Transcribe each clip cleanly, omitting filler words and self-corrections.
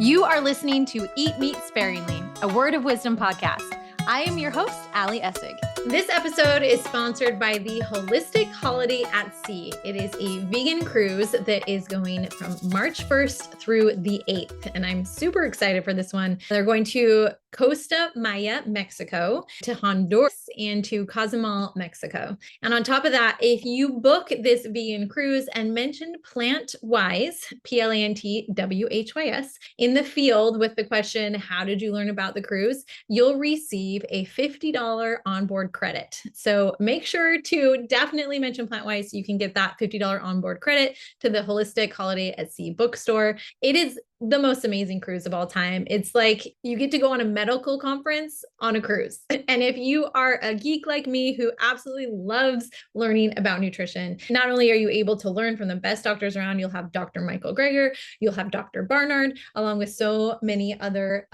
You are listening to Eat Meat Sparingly, a Word of Wisdom podcast. I am your host, Ali Essig. This episode is sponsored by the Holistic Holiday at Sea. It is a vegan cruise that is going from March 1st through the 8th, and I'm super excited for this one. They're going to Costa Maya, Mexico, to Honduras, and to Cozumel, Mexico. And on top of that, if you book this vegan cruise and mention PlantWhys, PlantWhys, in the field with the question, how did you learn about the cruise? You'll receive a $50 onboard credit. So make sure to definitely mention PlantWhys so you can get that $50 onboard credit to the Holistic Holiday at Sea bookstore. It is the most amazing cruise of all time. It's like you get to go on a medical conference on a cruise. And if you are a geek like me who absolutely loves learning about nutrition, not only are you able to learn from the best doctors around, you'll have Dr. Michael Greger, you'll have Dr. Barnard, along with so many other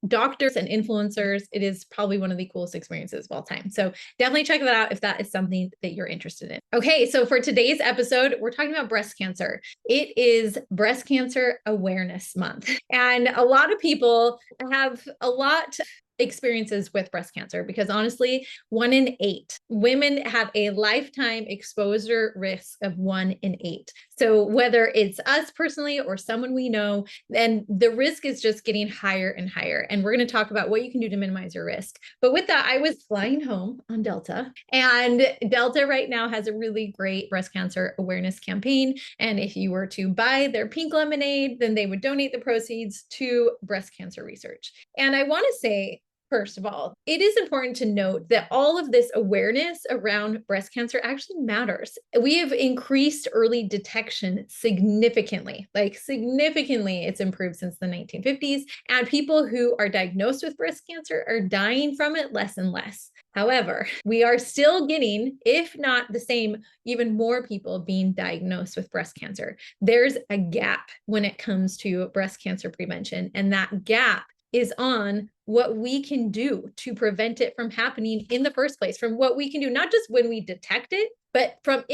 doctors and influencers. It is probably one of the coolest experiences of all time. So definitely check that out if that is something that you're interested in. Okay, so for today's episode, we're talking about breast cancer. It is Breast Cancer Awareness Month. And a lot of people have a lot experiences with breast cancer because honestly, 1 in 8 women have a lifetime exposure risk of 1 in 8. So whether it's us personally or someone we know, then the risk is just getting higher and higher. And we're going to talk about what you can do to minimize your risk. But with that, I was flying home on Delta, and Delta right now has a really great breast cancer awareness campaign. And if you were to buy their pink lemonade, then they would donate the proceeds to breast cancer research. And I want to say, first of all, it is important to note that all of this awareness around breast cancer actually matters. We have increased early detection significantly, it's improved since the 1950s, and people who are diagnosed with breast cancer are dying from it less and less. However, we are still getting, if not the same, even more people being diagnosed with breast cancer. There's a gap when it comes to breast cancer prevention, and that gap is on what we can do to prevent it from happening in the first place, from what we can do, not just when we detect it, but from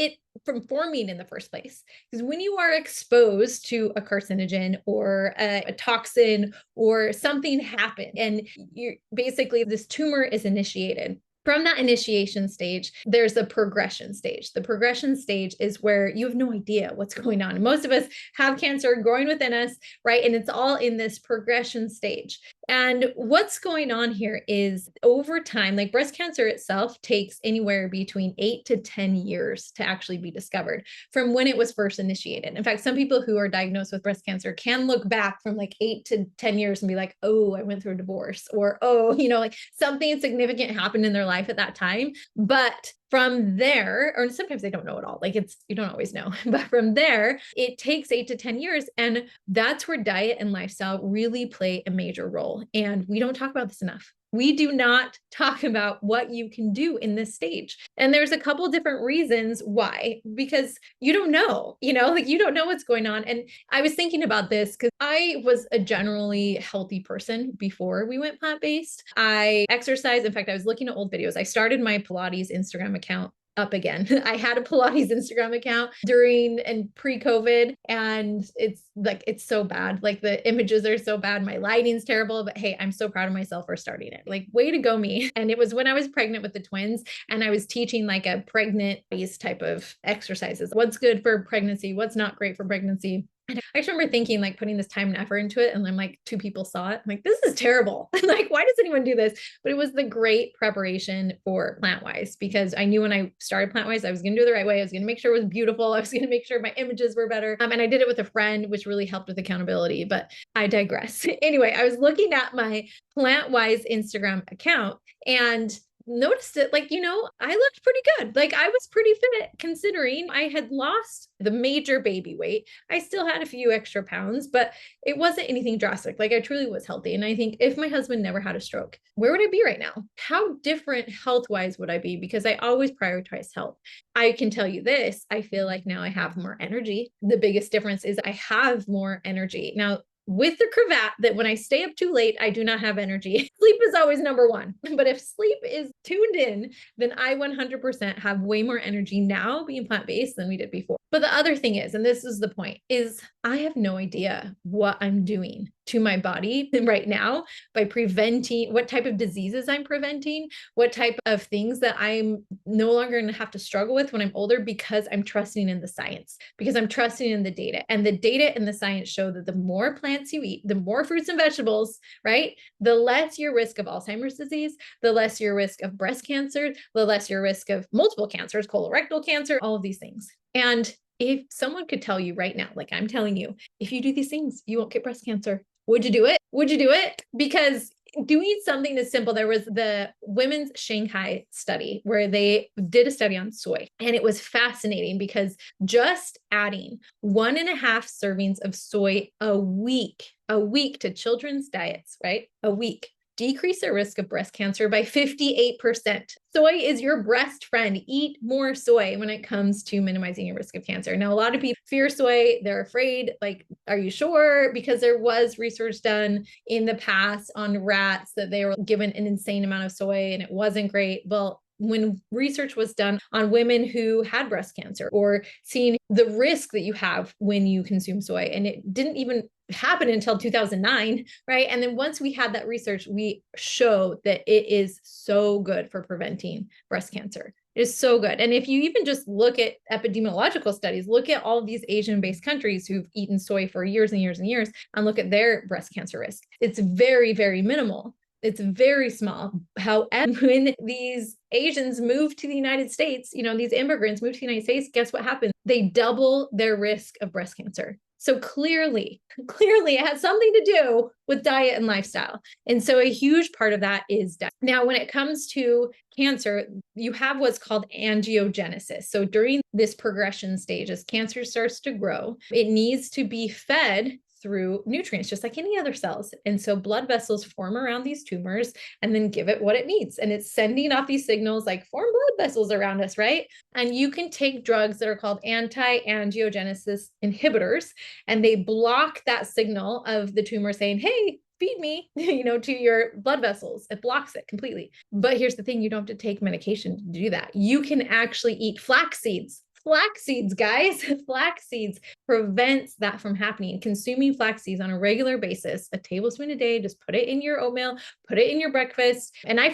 forming in the first place. Because when you are exposed to a carcinogen or a toxin or something happened, and you're basically this tumor is initiated. From that initiation stage, there's a progression stage. The progression stage is where you have no idea what's going on. And most of us have cancer growing within us, right? And it's all in this progression stage. And what's going on here is over time, like breast cancer itself takes anywhere between 8 to 10 years to actually be discovered from when it was first initiated. In fact, some people who are diagnosed with breast cancer can look back from like 8 to 10 years and be like, oh, I went through a divorce, or, oh, like something significant happened in their life at that time. But from there, or sometimes they don't know at all, you don't always know, but from there, it takes 8 to 10 years. And that's where diet and lifestyle really play a major role. And we don't talk about this enough. We do not talk about what you can do in this stage. And there's a couple different reasons why, because you don't know, you don't know what's going on. And I was thinking about this because I was a generally healthy person before we went plant-based. I exercise. In fact, I was looking at old videos. I started my Pilates Instagram account up again. I had a Pilates Instagram account during and pre-COVID, and it's so bad. Like the images are so bad. My lighting's terrible, but hey, I'm so proud of myself for starting it. Like, way to go me. And it was when I was pregnant with the twins, and I was teaching like a pregnant base type of exercises. What's good for pregnancy? What's not great for pregnancy? And I just remember thinking, like, putting this time and effort into it, and then like 2 people saw it. I'm like, this is terrible. Like, why does anyone do this? But it was the great preparation for PlantWhys, because I knew when I started PlantWhys, I was going to do it the right way. I was going to make sure it was beautiful. I was going to make sure my images were better. And I did it with a friend, which really helped with accountability, but I digress. Anyway, I was looking at my PlantWhys Instagram account and noticed it, I looked pretty good. Like, I was pretty fit considering I had lost the major baby weight. I still had a few extra pounds, but it wasn't anything drastic. Like, I truly was healthy. And I think if my husband never had a stroke, where would I be right now? How different health-wise would I be? Because I always prioritize health. I can tell you this, I feel like now I have more energy. The biggest difference is I have more energy. Now, with the cravat that when I stay up too late, I do not have energy. Sleep is always number one. But if sleep is tuned in, then I 100% have way more energy now being plant-based than we did before. But the other thing is, and this is the point, is I have no idea what I'm doing to my body right now by preventing what type of diseases I'm preventing, what type of things that I'm no longer going to have to struggle with when I'm older, because I'm trusting in the science, because I'm trusting in the data. And the data and the science show that the more plants you eat, the more fruits and vegetables, right? The less your risk of Alzheimer's disease, the less your risk of breast cancer, the less your risk of multiple cancers, colorectal cancer, all of these things. And if someone could tell you right now, like I'm telling you, if you do these things, you won't get breast cancer. Would you do it? Would you do it? Because doing something as simple, there was the Women's Shanghai study where they did a study on soy. And it was fascinating because just adding 1.5 servings of soy a week to children's diets, right? A week, decrease their risk of breast cancer by 58%. Soy is your breast friend. Eat more soy when it comes to minimizing your risk of cancer. Now, a lot of people fear soy. They're afraid, like, are you sure? Because there was research done in the past on rats that they were given an insane amount of soy and it wasn't great. Well, when research was done on women who had breast cancer or seeing the risk that you have when you consume soy, and it didn't even happen until 2009, right? And then once we had that research, we show that it is so good for preventing breast cancer. It is so good. And if you even just look at epidemiological studies, look at all of these Asian-based countries who've eaten soy for years and years and years, and look at their breast cancer risk. It's very, very minimal. It's very small. However, when these Asians move to the United States, these immigrants move to the United States, guess what happens? They double their risk of breast cancer. So clearly it has something to do with diet and lifestyle. And so a huge part of that is diet. Now, when it comes to cancer, you have what's called angiogenesis. So during this progression stage, as cancer starts to grow, it needs to be fed through nutrients, just like any other cells. And so blood vessels form around these tumors and then give it what it needs. And it's sending off these signals like form blood vessels around us, right? And you can take drugs that are called anti-angiogenesis inhibitors, and they block that signal of the tumor saying, hey, feed me, to your blood vessels. It blocks it completely. But here's the thing, you don't have to take medication to do that. You can actually eat flax seeds. Flax seeds, guys, flax seeds prevents that from happening. Consuming flax seeds on a regular basis, a tablespoon a day, just put it in your oatmeal, put it in your breakfast. And I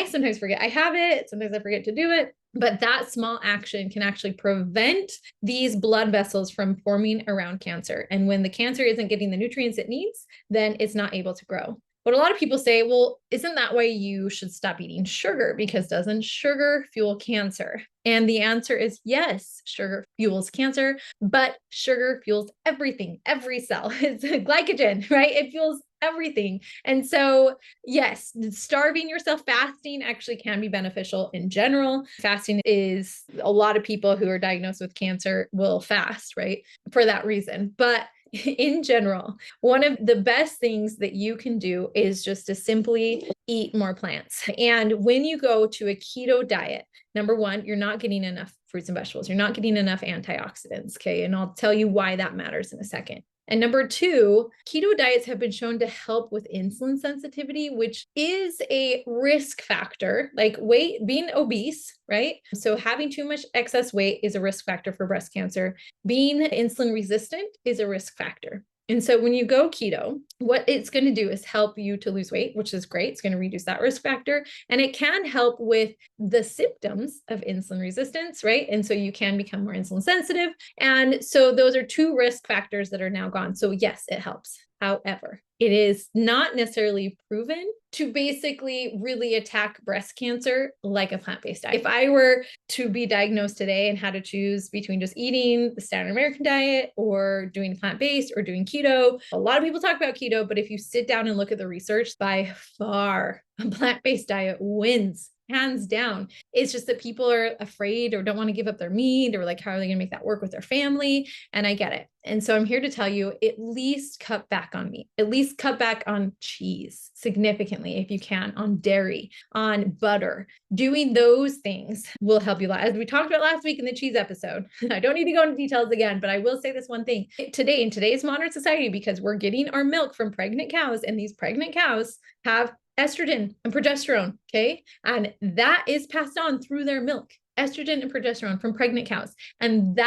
sometimes forget I have it. Sometimes I forget to do it. But that small action can actually prevent these blood vessels from forming around cancer. And when the cancer isn't getting the nutrients it needs, then it's not able to grow. But a lot of people say, well, isn't that why you should stop eating sugar? Because doesn't sugar fuel cancer? And the answer is yes, sugar fuels cancer, but sugar fuels everything, every cell. It's glycogen, right? It fuels everything. And so, yes, starving yourself, fasting actually can be beneficial in general. Fasting is, a lot of people who are diagnosed with cancer will fast, right? For that reason. But in general, one of the best things that you can do is just to simply eat more plants. And when you go to a keto diet, number one, you're not getting enough fruits and vegetables. You're not getting enough antioxidants. Okay. And I'll tell you why that matters in a second. And number two, keto diets have been shown to help with insulin sensitivity, which is a risk factor, like being obese, right? So having too much excess weight is a risk factor for breast cancer. Being insulin resistant is a risk factor. And so when you go keto, what it's going to do is help you to lose weight, which is great. It's going to reduce that risk factor. And it can help with the symptoms of insulin resistance, right? And so you can become more insulin sensitive. And so those are two risk factors that are now gone. So yes, it helps. However, it is not necessarily proven to basically really attack breast cancer like a plant-based diet. If I were to be diagnosed today and had to choose between just eating the standard American diet or doing plant-based or doing keto, a lot of people talk about keto, but if you sit down and look at the research, by far, a plant-based diet wins. Hands down. It's just that people are afraid or don't want to give up their meat, or like, how are they going to make that work with their family? And I get it. And so I'm here to tell you, at least cut back on meat, at least cut back on cheese significantly if you can, on dairy, on butter. Doing those things will help you a lot. As we talked about last week in the cheese episode, I don't need to go into details again, but I will say this one thing. Today, in today's modern society, because we're getting our milk from pregnant cows, and these pregnant cows have estrogen and progesterone, okay? And that is passed on through their milk, estrogen and progesterone from pregnant cows. And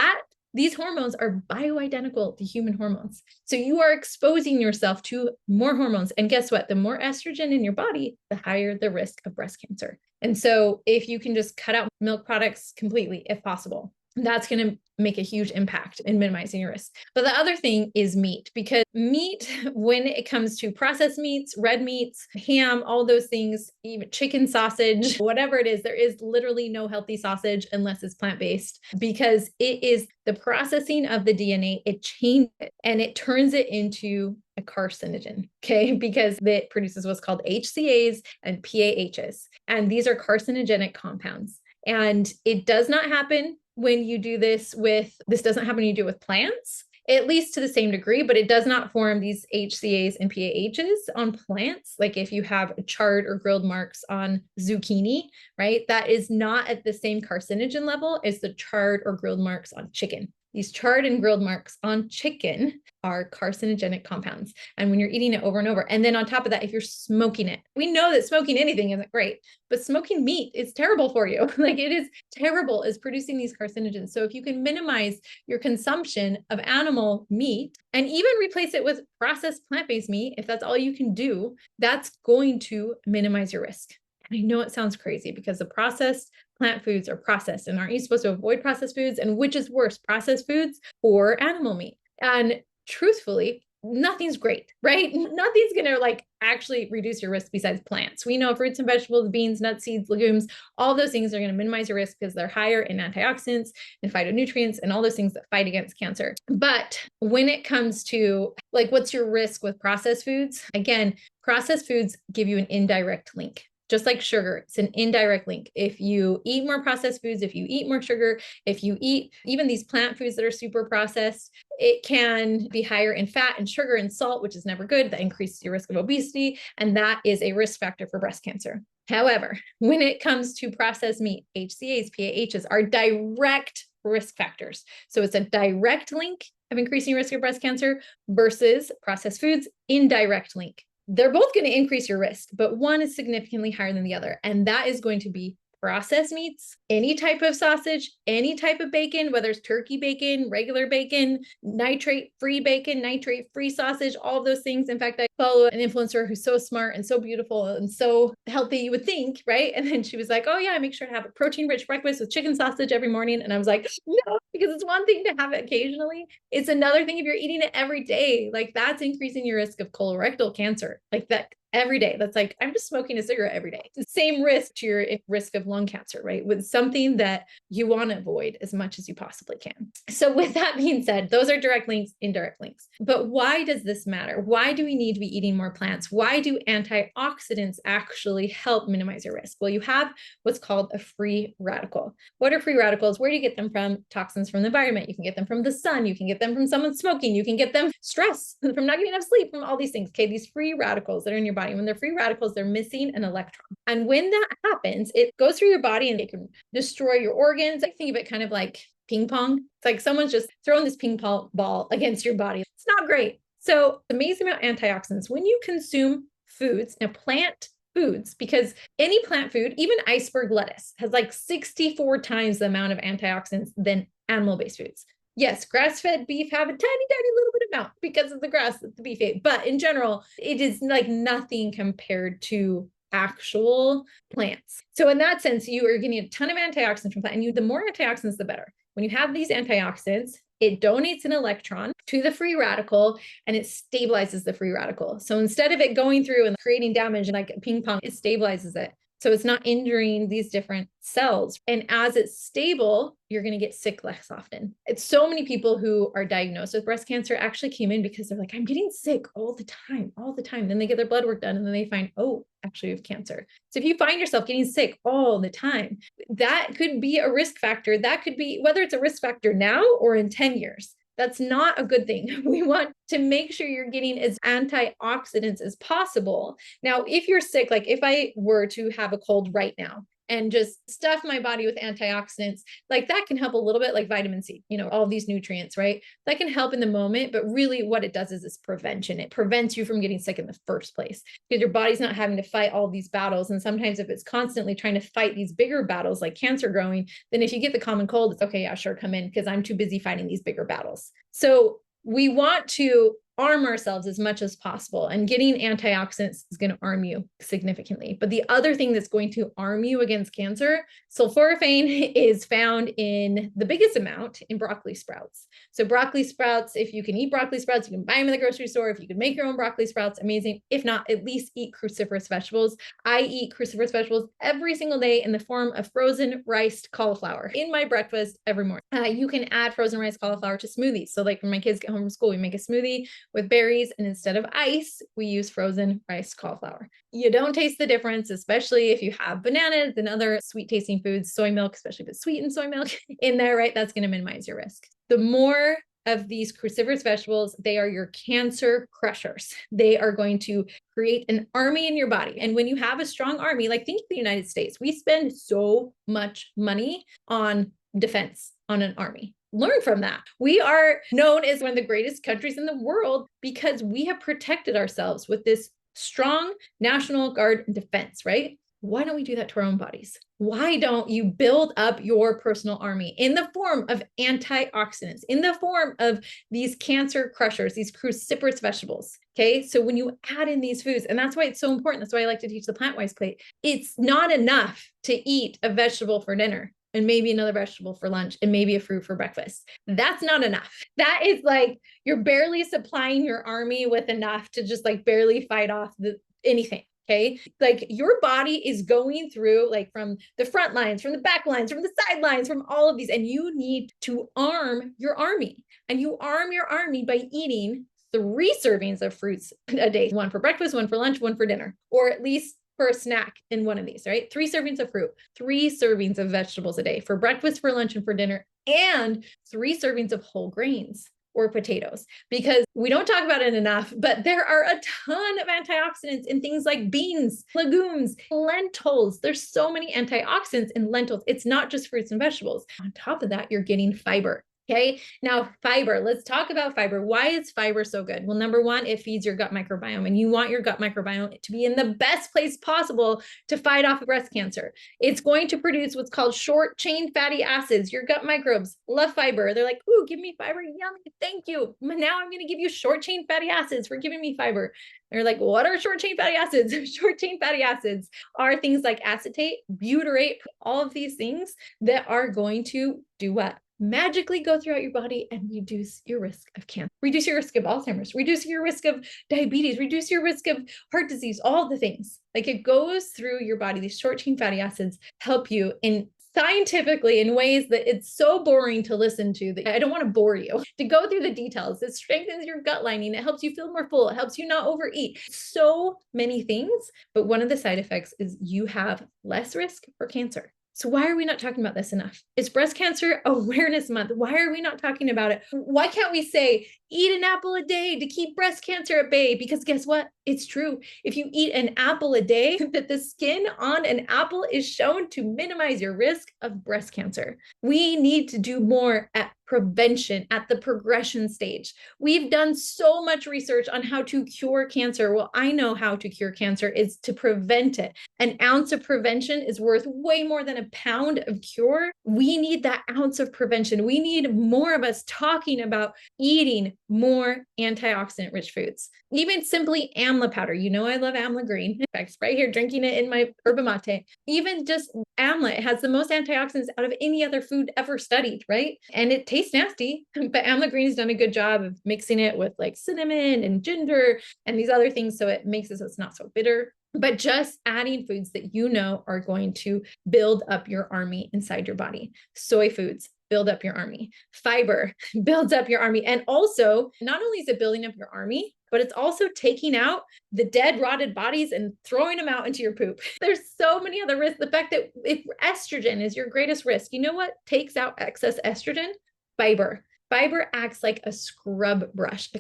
these hormones are bioidentical to human hormones. So you are exposing yourself to more hormones. And guess what? The more estrogen in your body, the higher the risk of breast cancer. And so if you can just cut out milk products completely, if possible, that's going to make a huge impact in minimizing your risk. But the other thing is meat, because meat, when it comes to processed meats, red meats, ham, all those things, even chicken, sausage, whatever it is, there is literally no healthy sausage unless it's plant-based, because it is the processing of the DNA, it changes it and it turns it into a carcinogen, okay? Because it produces what's called HCAs and PAHs. And these are carcinogenic compounds. And it does not happen when you do this doesn't happen when you do it with plants, at least to the same degree, but it does not form these HCAs and PAHs on plants. Like if you have charred or grilled marks on zucchini, right? That is not at the same carcinogen level as the charred or grilled marks on chicken. These charred and grilled marks on chicken are carcinogenic compounds. And when you're eating it over and over, and then on top of that, if you're smoking it, we know that smoking anything isn't great, but smoking meat is terrible for you. Like it is terrible, is producing these carcinogens. So if you can minimize your consumption of animal meat and even replace it with processed plant-based meat, if that's all you can do, that's going to minimize your risk. And I know it sounds crazy because the processed plant foods are processed, and aren't you supposed to avoid processed foods? And which is worse, processed foods or animal meat? And truthfully, nothing's great, right? Nothing's going to actually reduce your risk besides plants. We know fruits and vegetables, beans, nuts, seeds, legumes, all those things are going to minimize your risk because they're higher in antioxidants and phytonutrients and all those things that fight against cancer. But when it comes to what's your risk with processed foods? Again, processed foods give you an indirect link. Just like sugar, it's an indirect link. If you eat more processed foods, if you eat more sugar, if you eat even these plant foods that are super processed, it can be higher in fat and sugar and salt, which is never good. That increases your risk of obesity, and that is a risk factor for breast cancer. However, when it comes to processed meat, HCAs, PAHs are direct risk factors. So it's a direct link of increasing risk of breast cancer versus processed foods, indirect link. They're both going to increase your risk, but one is significantly higher than the other. And that is going to be processed meats, any type of sausage, any type of bacon, whether it's turkey bacon, regular bacon, nitrate-free bacon, nitrate-free sausage, all of those things. In fact, I follow an influencer who's so smart and so beautiful and so healthy, you would think, right? And then she was like, oh yeah, I make sure to have a protein-rich breakfast with chicken sausage every morning. And I was like, no, because it's one thing to have it occasionally. It's another thing if you're eating it every day, that's increasing your risk of colorectal cancer, that every day. That's I'm just smoking a cigarette every day. It's the same risk to your risk of lung cancer, right? With something that you want to avoid as much as you possibly can. So with that being said, those are direct links, indirect links. But why does this matter? Why do we need to be eating more plants? Why do antioxidants actually help minimize your risk? Well, you have what's called a free radical. What are free radicals? Where do you get them from? Toxins from the environment. You can get them from the sun. You can get them from someone smoking. You can get them stress, from not getting enough sleep, from all these things. Okay, these free radicals that are in your body. When they're free radicals, they're missing an electron. And when that happens, it goes through your body and it can destroy your organs. I think of it kind of like ping pong. It's like someone's just throwing this ping pong ball against your body. It's not great. So amazing amount of antioxidants. When you consume foods, now plant foods, because any plant food, even iceberg lettuce, has 64 times the amount of antioxidants than animal-based foods. Yes, grass-fed beef have a tiny, tiny little bit amount because of the grass that the beef ate. But in general, it is nothing compared to actual plants. So in that sense, you are getting a ton of antioxidants from plants, and the more antioxidants, the better. When you have these antioxidants, it donates an electron to the free radical and it stabilizes the free radical. So instead of it going through and creating damage and like ping pong, it stabilizes it. So it's not injuring these different cells. And as it's stable, you're going to get sick less often. It's so many people who are diagnosed with breast cancer actually came in because they're like, I'm getting sick all the time, all the time. Then they get their blood work done and then they find, oh, actually you have cancer. So if you find yourself getting sick all the time, that could be a risk factor. That could be whether it's a risk factor now or in 10 years. That's not a good thing. We want to make sure you're getting as antioxidants as possible. Now, if you're sick, like if I were to have a cold right now and just stuff my body with antioxidants, like that can help a little bit, like vitamin C, all these nutrients, right? That can help in the moment, but really what it does is it's prevention. It prevents you from getting sick in the first place because your body's not having to fight all these battles. And sometimes if it's constantly trying to fight these bigger battles like cancer growing, then if you get the common cold, it's okay, yeah, sure, come in because I'm too busy fighting these bigger battles. So we want to arm ourselves as much as possible, and getting antioxidants is going to arm you significantly. But the other thing that's going to arm you against cancer, sulforaphane, is found in the biggest amount in broccoli sprouts. So broccoli sprouts, if you can eat broccoli sprouts, you can buy them in the grocery store. If you can make your own broccoli sprouts, amazing. If not, at least eat cruciferous vegetables. I eat cruciferous vegetables every single day in the form of frozen riced cauliflower in my breakfast every morning. You can add frozen riced cauliflower to smoothies. So like when my kids get home from school, we make a smoothie with berries, and instead of ice, we use frozen riced cauliflower. You don't taste the difference, especially if you have bananas and other sweet tasting foods, soy milk, especially if it's sweetened soy milk in there, right? That's going to minimize your risk. The more of these cruciferous vegetables, they are your cancer crushers. They are going to create an army in your body. And when you have a strong army, like think of the United States, we spend so much money on defense, on an army. Learn from that. We are known as one of the greatest countries in the world because we have protected ourselves with this strong National Guard and defense, right? Why don't we do that to our own bodies? Why don't you build up your personal army in the form of antioxidants, in the form of these cancer crushers, these cruciferous vegetables? Okay. So when you add in these foods, and that's why it's so important. That's why I like to teach the plant-wise plate. It's not enough to eat a vegetable for dinner and maybe another vegetable for lunch and maybe a fruit for breakfast. That's not enough. That is like, you're barely supplying your army with enough to just like barely fight off anything. Okay. Like your body is going through like from the front lines, from the back lines, from the sidelines, from all of these, and you need to arm your army. And you arm your army by eating 3 servings of fruits a day, 1 for breakfast, 1 for lunch, 1 for dinner, or at least for a snack in one of these, right? 3 servings of fruit, 3 servings of vegetables a day for breakfast, for lunch, and for dinner, and 3 servings of whole grains or potatoes, because we don't talk about it enough, but there are a ton of antioxidants in things like beans, legumes, lentils. There's so many antioxidants in lentils. It's not just fruits and vegetables. On top of that, you're getting fiber. Okay. Now, fiber, let's talk about fiber. Why is fiber so good? Well, number one, it feeds your gut microbiome, and you want your gut microbiome to be in the best place possible to fight off breast cancer. It's going to produce what's called short chain fatty acids. Your gut microbes love fiber. They're like, ooh, give me fiber. Yummy. Thank you. Now I'm going to give you short chain fatty acids for giving me fiber. They're like, what are short chain fatty acids? Short chain fatty acids are things like acetate, butyrate, all of these things that are going to do what? Magically go throughout your body and reduce your risk of cancer, reduce your risk of Alzheimer's, reduce your risk of diabetes, reduce your risk of heart disease, all the things. Like it goes through your body. These short chain fatty acids help you in scientifically in ways that it's so boring to listen to that I don't want to bore you to go through the details. It strengthens your gut lining. It helps you feel more full. It helps you not overeat. So many things. But one of the side effects is you have less risk for cancer. So why are we not talking about this enough? It's Breast Cancer Awareness Month. Why are we not talking about it? Why can't we say, eat an apple a day to keep breast cancer at bay? Because guess what? It's true. If you eat an apple a day, that the skin on an apple is shown to minimize your risk of breast cancer. We need to do more at prevention, at the progression stage. We've done so much research on how to cure cancer. Well, I know how to cure cancer is to prevent it. An ounce of prevention is worth way more than a pound of cure. We need that ounce of prevention. We need more of us talking about eating more antioxidant rich foods. Even simply amla powder. You know, I love amla green. In fact, right here, drinking it in my yerba mate. Even just amla, it has the most antioxidants out of any other food ever studied, right? And it tastes nasty, but amla green has done a good job of mixing it with like cinnamon and ginger and these other things. So it makes it so it's not so bitter. But just adding foods that you know are going to build up your army inside your body. Soy foods build up your army. Fiber builds up your army. And also, not only is it building up your army, but it's also taking out the dead, rotted bodies and throwing them out into your poop. There's so many other risks. The fact that if estrogen is your greatest risk, you know what takes out excess estrogen? Fiber. Fiber acts like a scrub brush,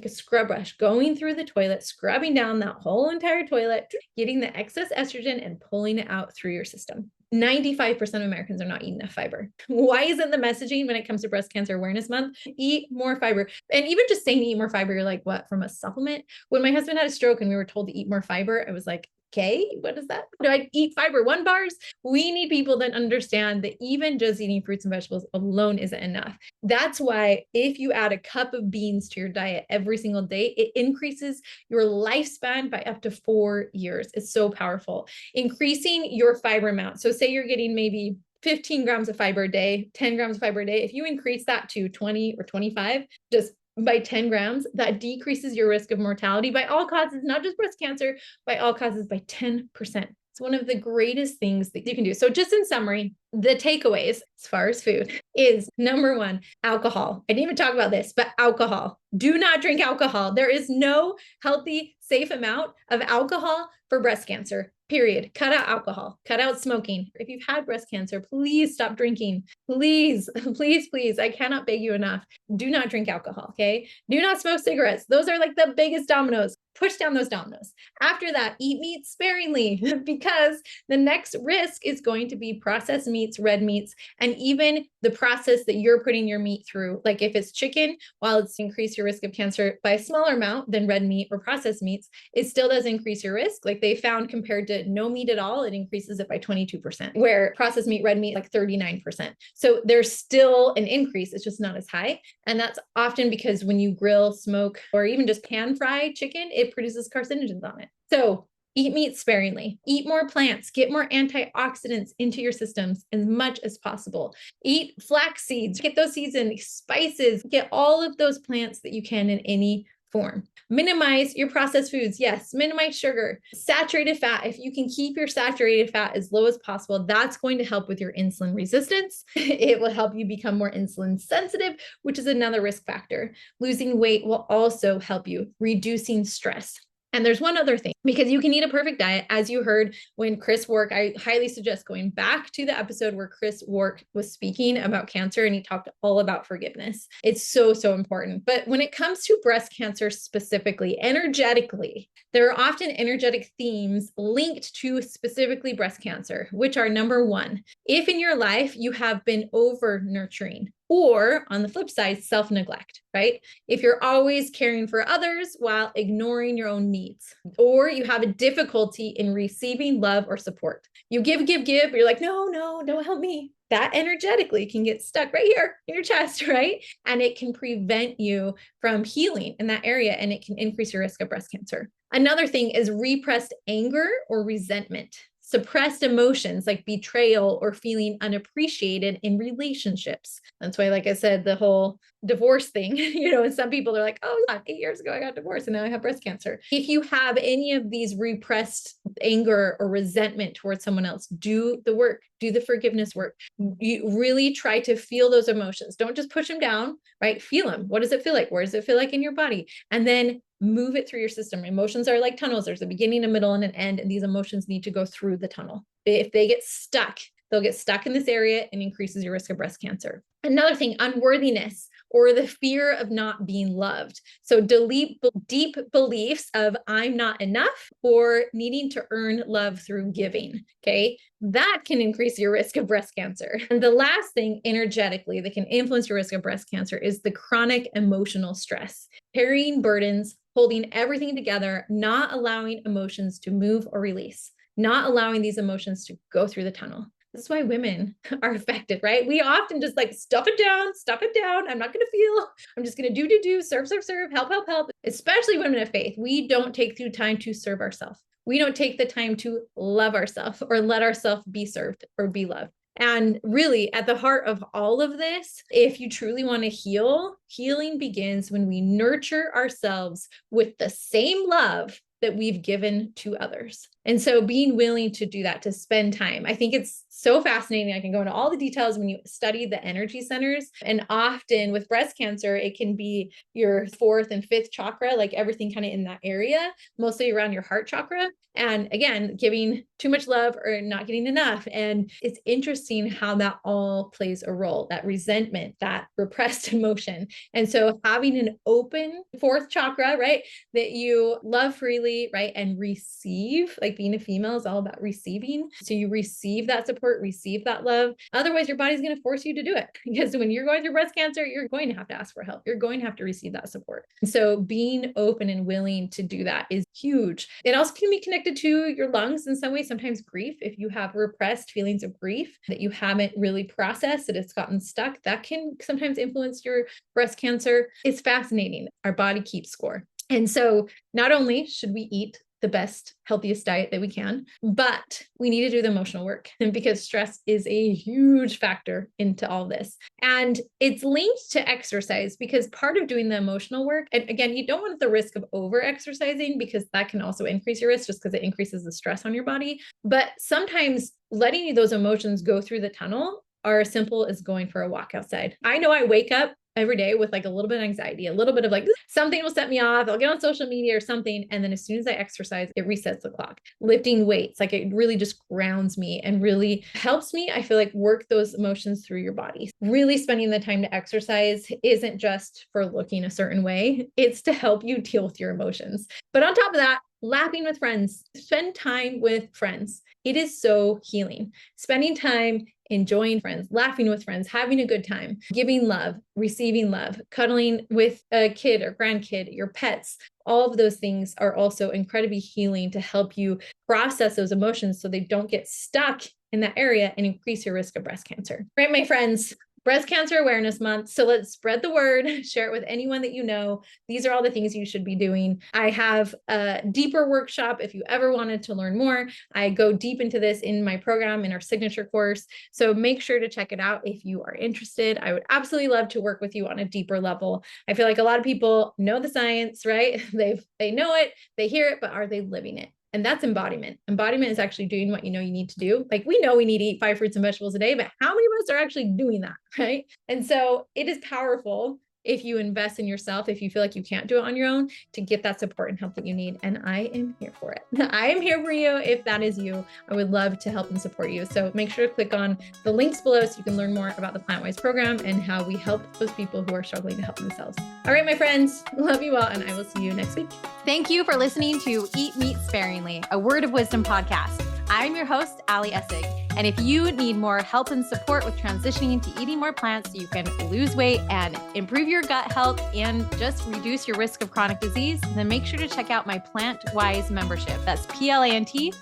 going through the toilet, scrubbing down that whole entire toilet, getting the excess estrogen and pulling it out through your system. 95% of Americans are not eating enough fiber. Why isn't the messaging when it comes to Breast Cancer Awareness Month, eat more fiber? And even just saying eat more fiber, you're like, what, from a supplement? When my husband had a stroke and we were told to eat more fiber, I was like, okay, what is that? Do I eat fiber 1 bars? We need people that understand that even just eating fruits and vegetables alone isn't enough. That's why if you add a cup of beans to your diet every single day, it increases your lifespan by up to 4 years. It's so powerful. Increasing your fiber amount. So say you're getting maybe 15 grams of fiber a day, 10 grams of fiber a day. If you increase that to 20 or 25, just by 10 grams, that decreases your risk of mortality by all causes, not just breast cancer, by all causes by 10%. It's one of the greatest things that you can do. So just in summary, the takeaways as far as food is number 1, alcohol. I didn't even talk about this, but alcohol. Do not drink alcohol. There is no healthy, safe amount of alcohol for breast cancer, period. Cut out alcohol, cut out smoking. If you've had breast cancer, please stop drinking. Please, please, please. I cannot beg you enough. Do not drink alcohol, okay? Do not smoke cigarettes. Those are like the biggest dominoes. Push down those dominoes. After that, eat meat sparingly because the next risk is going to be processed meats, red meats, and even the process that you're putting your meat through. Like if it's chicken, while it's increased your risk of cancer by a smaller amount than red meat or processed meats, it still does increase your risk. Like they found compared to no meat at all, it increases it by 22%, where processed meat, red meat, like 39%. So there's still an increase. It's just not as high. And that's often because when you grill, smoke, or even just pan fry chicken, it produces carcinogens on it. So eat meat sparingly, eat more plants, get more antioxidants into your systems as much as possible. Eat flax seeds, get those seeds in, spices, get all of those plants that you can in any form. Minimize your processed foods. Yes, minimize sugar, saturated fat. If you can keep your saturated fat as low as possible, that's going to help with your insulin resistance. It will help you become more insulin sensitive, which is another risk factor. Losing weight will also help you, reducing stress. And there's one other thing, because you can eat a perfect diet. As you heard when Chris Wark, I highly suggest going back to the episode where Chris Wark was speaking about cancer and he talked all about forgiveness. It's so, so important. But when it comes to breast cancer specifically, energetically, there are often energetic themes linked to specifically breast cancer, which are number 1, if in your life you have been over nurturing, or on the flip side, self-neglect, right? If you're always caring for others while ignoring your own needs, or you have a difficulty in receiving love or support. You give, but you're like, no, don't help me. That energetically can get stuck right here in your chest, right? And it can prevent you from healing in that area, and it can increase your risk of breast cancer. Another thing is repressed anger or resentment. Suppressed emotions like betrayal or feeling unappreciated in relationships. That's why, like I said, the whole divorce thing, and some people are like, oh yeah, 8 years ago I got divorced and now I have breast cancer. If you have any of these repressed anger or resentment towards someone else, do the work, do the forgiveness work. You really try to feel those emotions. Don't just push them down, right? Feel them. What does it feel like? Where does it feel like in your body? And then move it through your system. Emotions are like tunnels. There's a beginning, a middle, and an end, and these emotions need to go through the tunnel. If they get stuck, they'll get stuck in this area and increases your risk of breast cancer. Another thing, unworthiness or the fear of not being loved. So deep beliefs of I'm not enough or needing to earn love through giving, okay? That can increase your risk of breast cancer. And the last thing energetically that can influence your risk of breast cancer is the chronic emotional stress, carrying burdens, holding everything together, not allowing emotions to move or release, not allowing these emotions to go through the tunnel. This is why women are affected, right? We often just like stuff it down. I'm not going to feel, I'm just going to do, serve, help. Especially women of faith. We don't take the time to serve ourselves. We don't take the time to love ourselves or let ourselves be served or be loved. And really at the heart of all of this, if you truly want to heal, healing begins when we nurture ourselves with the same love that we've given to others. And so being willing to do that, to spend time, I think it's so fascinating. I can go into all the details when you study the energy centers. And often with breast cancer, it can be your 4th and 5th chakra, like everything kind of in that area, mostly around your heart chakra. And again, giving too much love or not getting enough. And it's interesting how that all plays a role, that resentment, that repressed emotion. And so having an open 4th chakra, right, that you love freely, properly, right? And receive, like being a female is all about receiving. So you receive that support, receive that love. Otherwise, your body's going to force you to do it, because when you're going through breast cancer, you're going to have to ask for help. You're going to have to receive that support. And so being open and willing to do that is huge. It also can be connected to your lungs in some way, sometimes grief. If you have repressed feelings of grief that you haven't really processed, that it's gotten stuck, that can sometimes influence your breast cancer. It's fascinating. Our body keeps score. And so not only should we eat the best, healthiest diet that we can, but we need to do the emotional work, because stress is a huge factor into all this. And it's linked to exercise, because part of doing the emotional work, and again, you don't want the risk of over exercising, because that can also increase your risk just because it increases the stress on your body. But sometimes letting those emotions go through the tunnel are as simple as going for a walk outside. I know I wake up every day with like a little bit of anxiety, a little bit of like something will set me off. I'll get on social media or something. And then as soon as I exercise, it resets the clock. Lifting weights, like it really just grounds me and really helps me, I feel like, work those emotions through your body. Really spending the time to exercise isn't just for looking a certain way. It's to help you deal with your emotions. But on top of that, laughing with friends, spend time with friends. It is so healing. Spending time enjoying friends, laughing with friends, having a good time, giving love, receiving love, cuddling with a kid or grandkid, your pets. All of those things are also incredibly healing to help you process those emotions so they don't get stuck in that area and increase your risk of breast cancer. Right, my friends? Breast Cancer Awareness Month. So let's spread the word, share it with anyone that you know. These are all the things you should be doing. I have a deeper workshop if you ever wanted to learn more. I go deep into this in my program, in our signature course. So make sure to check it out if you are interested. I would absolutely love to work with you on a deeper level. I feel like a lot of people know the science, right? They know it, they hear it, but are they living it? And that's embodiment. Embodiment is actually doing what you know you need to do. Like we know we need to eat 5 fruits and vegetables a day, but how many of us are actually doing that, right? And so it is powerful if you invest in yourself, if you feel like you can't do it on your own, to get that support and help that you need. And I am here for it. I am here for you. If that is you, I would love to help and support you. So make sure to click on the links below so you can learn more about the Plant-Wise program and how we help those people who are struggling to help themselves. All right, my friends, love you all, and I will see you next week. Thank you for listening to Eat Meat Sparingly, a Word of Wisdom podcast. I'm your host, Ali Essig. And if you need more help and support with transitioning to eating more plants so you can lose weight and improve your gut health and just reduce your risk of chronic disease, then make sure to check out my Plant-Wise membership. That's Plantwhys,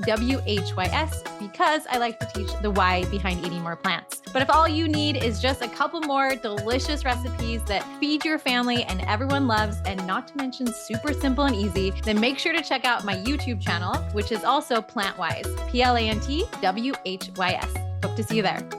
because I like to teach the why behind eating more plants. But if all you need is just a couple more delicious recipes that feed your family and everyone loves, and not to mention super simple and easy, then make sure to check out my YouTube channel, which is also Plant-Wise, Plantwhys. Hope to see you there.